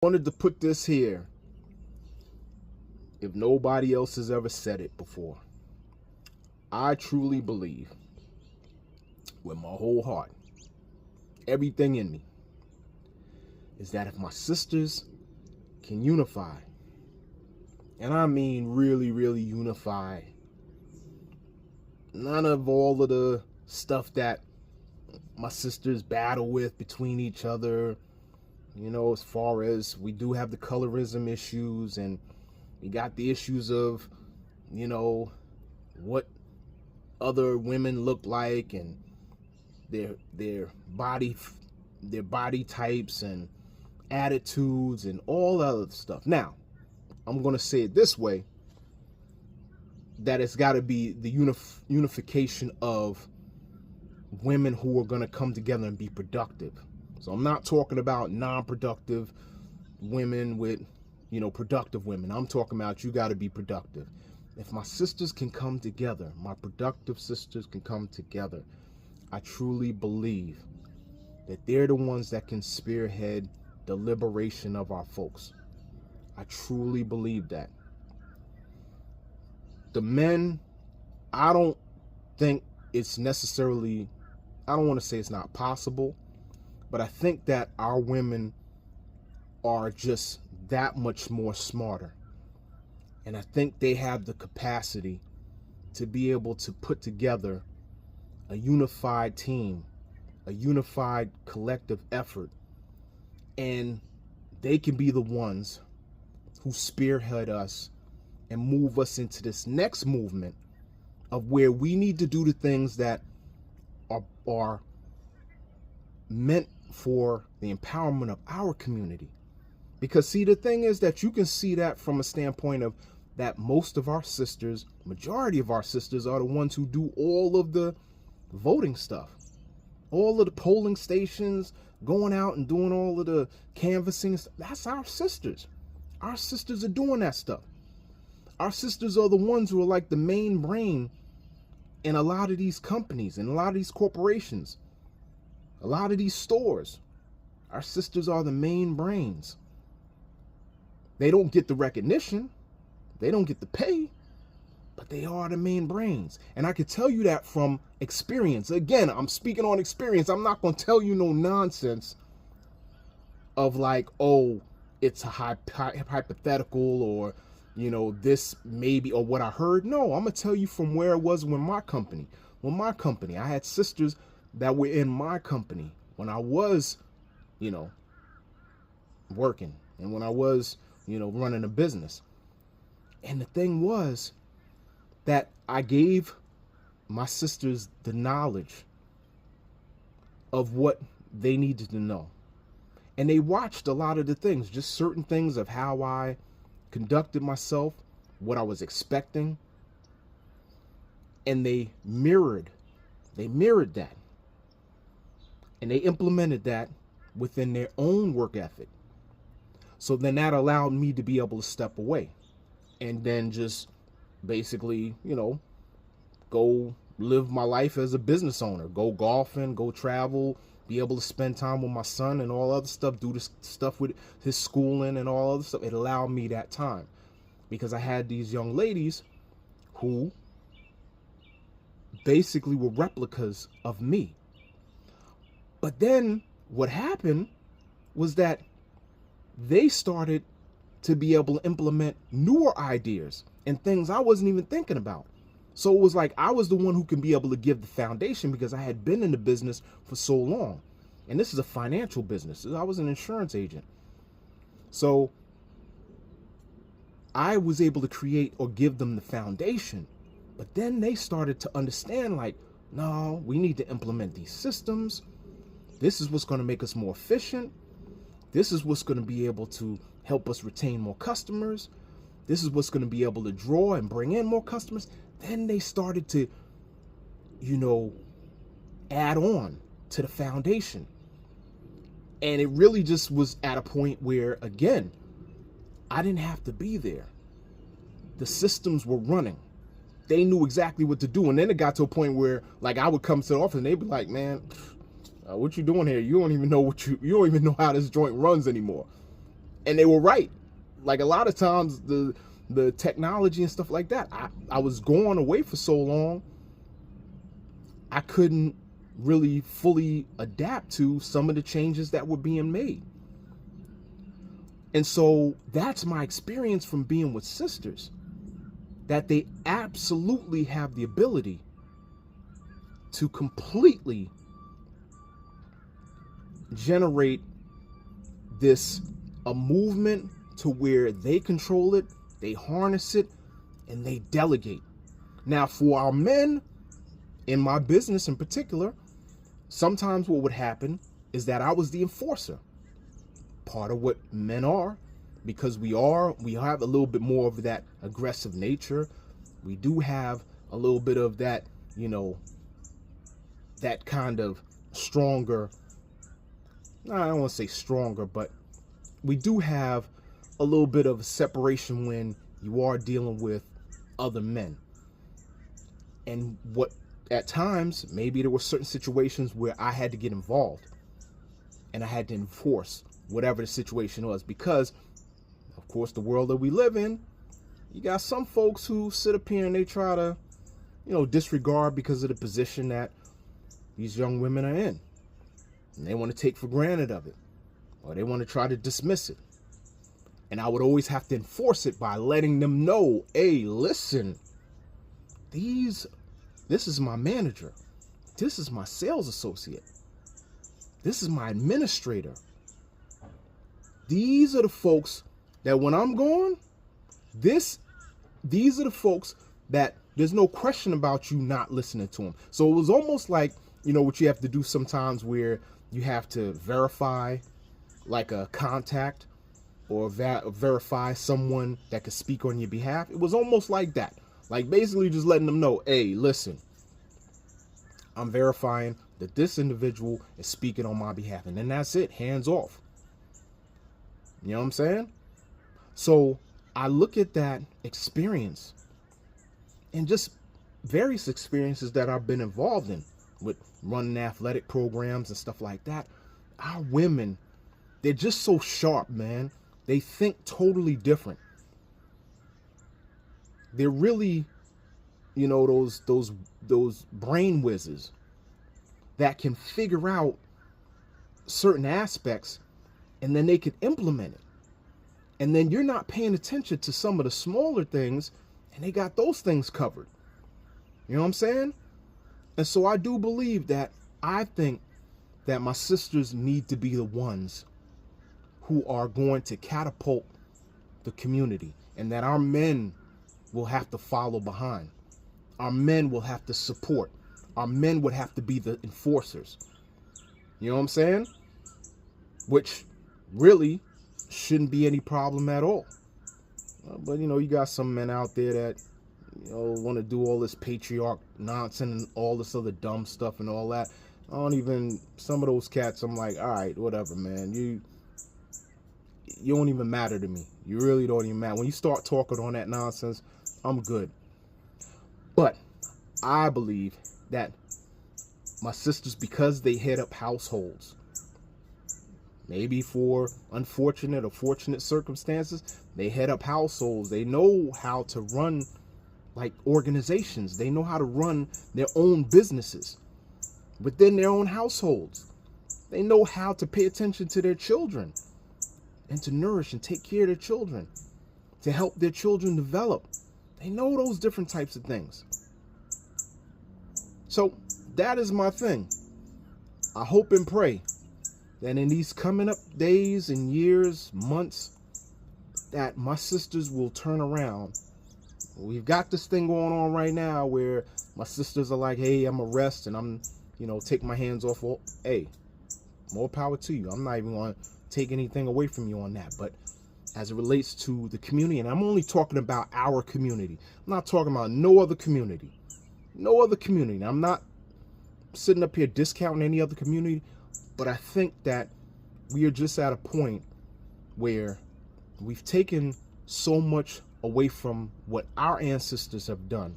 Wanted to put this here if nobody else has ever said it before. I truly believe with my whole heart, everything in me, is that if my sisters can unify, and I mean really, really unify, none of all of the stuff that my sisters battle with between each other, as far as we do have the colorism issues, and we got the issues of, what other women look like, and their body types and attitudes and all that other stuff. Now, I'm going to say it this way, that it's got to be the unification of women who are going to come together and be productive. So I'm not talking about non-productive women with, productive women. I'm talking about you got to be productive. If my sisters can come together, my productive sisters can come together, I truly believe that they're the ones that can spearhead the liberation of our folks. I truly believe that. The men, I don't think it's necessarily, I don't want to say it's not possible, but I think that our women are just that much more smarter. And I think they have the capacity to be able to put together a unified team, a unified collective effort. And they can be the ones who spearhead us and move us into this next movement of where we need to do the things that are meant for the empowerment of our community. Because see, the thing is that you can see that from a standpoint of that most of our sisters, majority of our sisters, are the ones who do all of the voting stuff, all of the polling stations, going out and doing all of the canvassing. That's our sisters. Our sisters are doing that stuff. Our sisters are the ones who are like the main brain in a lot of these companies and a lot of these corporations, a lot of these stores. Our sisters are the main brains. They don't get the recognition, they don't get the pay, but they are the main brains. And I can tell you that from experience. Again, I'm speaking on experience. I'm not going to tell you no nonsense of like, oh, it's a hypothetical, or, this maybe, or what I heard. No, I'm going to tell you from where it was when my company, I had sisters that were in my company when I was, working, and when I was, running a business. And the thing was that I gave my sisters the knowledge of what they needed to know. And they watched a lot of the things, just certain things of how I conducted myself, what I was expecting. And they mirrored that. And they implemented that within their own work ethic. So then that allowed me to be able to step away and then just basically, go live my life as a business owner, go golfing, go travel, be able to spend time with my son and all other stuff, do this stuff with his schooling and all other stuff. It allowed me that time because I had these young ladies who basically were replicas of me. But then what happened was that they started to be able to implement newer ideas and things I wasn't even thinking about. So it was like I was the one who can be able to give the foundation because I had been in the business for so long. And this is a financial business. I was an insurance agent. So I was able to create or give them the foundation. But then they started to understand, like, no, we need to implement these systems. This is what's going to make us more efficient. This is what's going to be able to help us retain more customers. This is what's going to be able to draw and bring in more customers. Then they started to, add on to the foundation. And it really just was at a point where, again, I didn't have to be there. The systems were running. They knew exactly what to do. And then it got to a point where, like, I would come to the office and they'd be like, man, what you doing here? You don't even know you don't even know how this joint runs anymore. And they were right. Like a lot of times the technology and stuff like that, I was going away for so long, I couldn't really fully adapt to some of the changes that were being made. And so that's my experience from being with sisters, that they absolutely have the ability to completely generate a movement to where they control it, they harness it, and they delegate. Now, for our men, in my business in particular, sometimes what would happen is that I was the enforcer. Part of what men are, because we have a little bit more of that aggressive nature. We do have a little bit of that, that kind of stronger, I don't want to say stronger, but we do have a little bit of separation when you are dealing with other men. And what at times, maybe there were certain situations where I had to get involved and I had to enforce whatever the situation was, because of course the world that we live in, you got some folks who sit up here and they try to, disregard because of the position that these young women are in. And they want to take for granted of it, or they want to try to dismiss it. And I would always have to enforce it by letting them know, hey, listen, this is my manager. This is my sales associate. This is my administrator. These are the folks that when I'm gone, these are the folks that there's no question about you not listening to them. So it was almost like, what you have to do sometimes where you have to verify like a contact or verify someone that could speak on your behalf. It was almost like that. Like basically just letting them know, hey, listen, I'm verifying that this individual is speaking on my behalf. And then that's it, hands off. You know what I'm saying? So I look at that experience and just various experiences that I've been involved in with running athletic programs and stuff like that. Our women, they're just so sharp, man. They think totally different. They're really, those brain whizzes that can figure out certain aspects and then they can implement it. And then you're not paying attention to some of the smaller things and they got those things covered. You know what I'm saying? And so I do believe that I think that my sisters need to be the ones who are going to catapult the community, and that our men will have to follow behind. Our men will have to support. Our men would have to be the enforcers. You know what I'm saying? Which really shouldn't be any problem at all. But you got some men out there that want to do all this patriarch nonsense and all this other dumb stuff and all that. Some of those cats, I'm like, all right, whatever, man. You don't even matter to me. You really don't even matter. When you start talking on that nonsense, I'm good. But I believe that my sisters, because they head up households, maybe for unfortunate or fortunate circumstances, they head up households. They know how to run like organizations. They know how to run their own businesses within their own households. They know how to pay attention to their children and to nourish and take care of their children, to help their children develop. They know those different types of things. So that is my thing. I hope and pray that in these coming up days and years, months, that my sisters will turn around. We've got this thing going on right now where my sisters are like, hey, I'm a rest and I'm, take my hands off. Well, hey, more power to you. I'm not even going to take anything away from you on that. But as it relates to the community, and I'm only talking about our community. I'm not talking about no other community. No other community. I'm not sitting up here discounting any other community, but I think that we are just at a point where we've taken so much away from what our ancestors have done.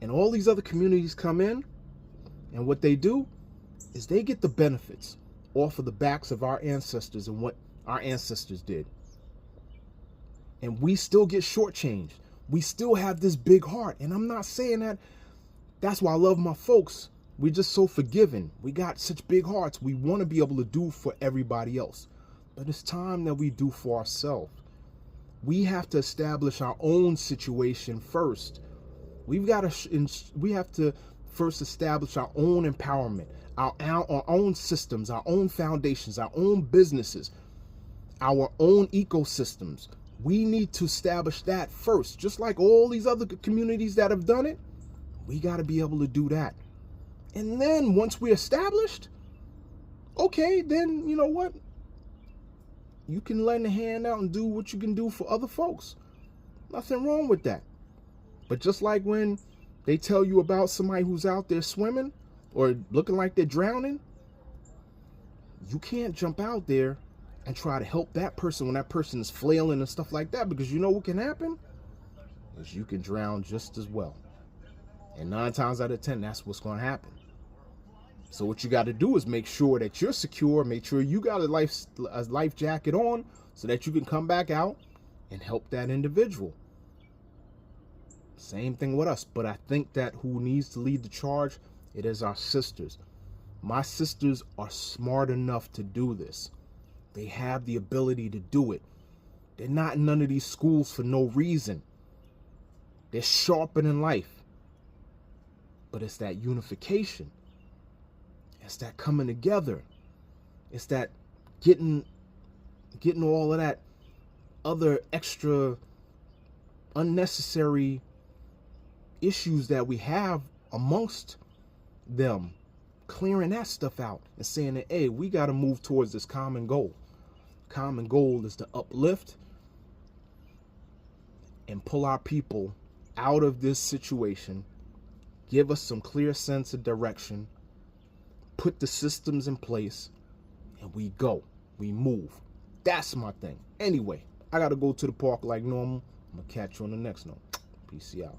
And all these other communities come in, and what they do is they get the benefits off of the backs of our ancestors and what our ancestors did. And we still get shortchanged. We still have this big heart. And I'm not saying that. That's why I love my folks. We're just so forgiving. We got such big hearts. We want to be able to do for everybody else. But it's time that we do for ourselves. We have to establish our own situation first. We have to first establish our own empowerment, our own systems, our own foundations, our own businesses, our own ecosystems. We need to establish that first. Just like all these other communities that have done it, we got to be able to do that. And then once we're established, okay, then you know what? You can lend a hand out and do what you can do for other folks. Nothing wrong with that. But just like when they tell you about somebody who's out there swimming or looking like they're drowning, you can't jump out there and try to help that person when that person is flailing and stuff like that, because you know what can happen is you can drown just as well. And 9 times out of 10, that's what's going to happen. So what you got to do is make sure that you're secure, make sure you got a life jacket on so that you can come back out and help that individual. Same thing with us. But I think that who needs to lead the charge, it is our sisters. My sisters are smart enough to do this. They have the ability to do it. They're not in none of these schools for no reason. They're sharper than life. But it's that unification. It's that coming together. It's that getting all of that other extra unnecessary issues that we have amongst them, clearing that stuff out and saying that, hey, we got to move towards this common goal. Common goal is to uplift and pull our people out of this situation, give us some clear sense of direction, put the systems in place, and we go. We move. That's my thing. Anyway, I got to go to the park like normal. I'm going to catch you on the next one. Peace out.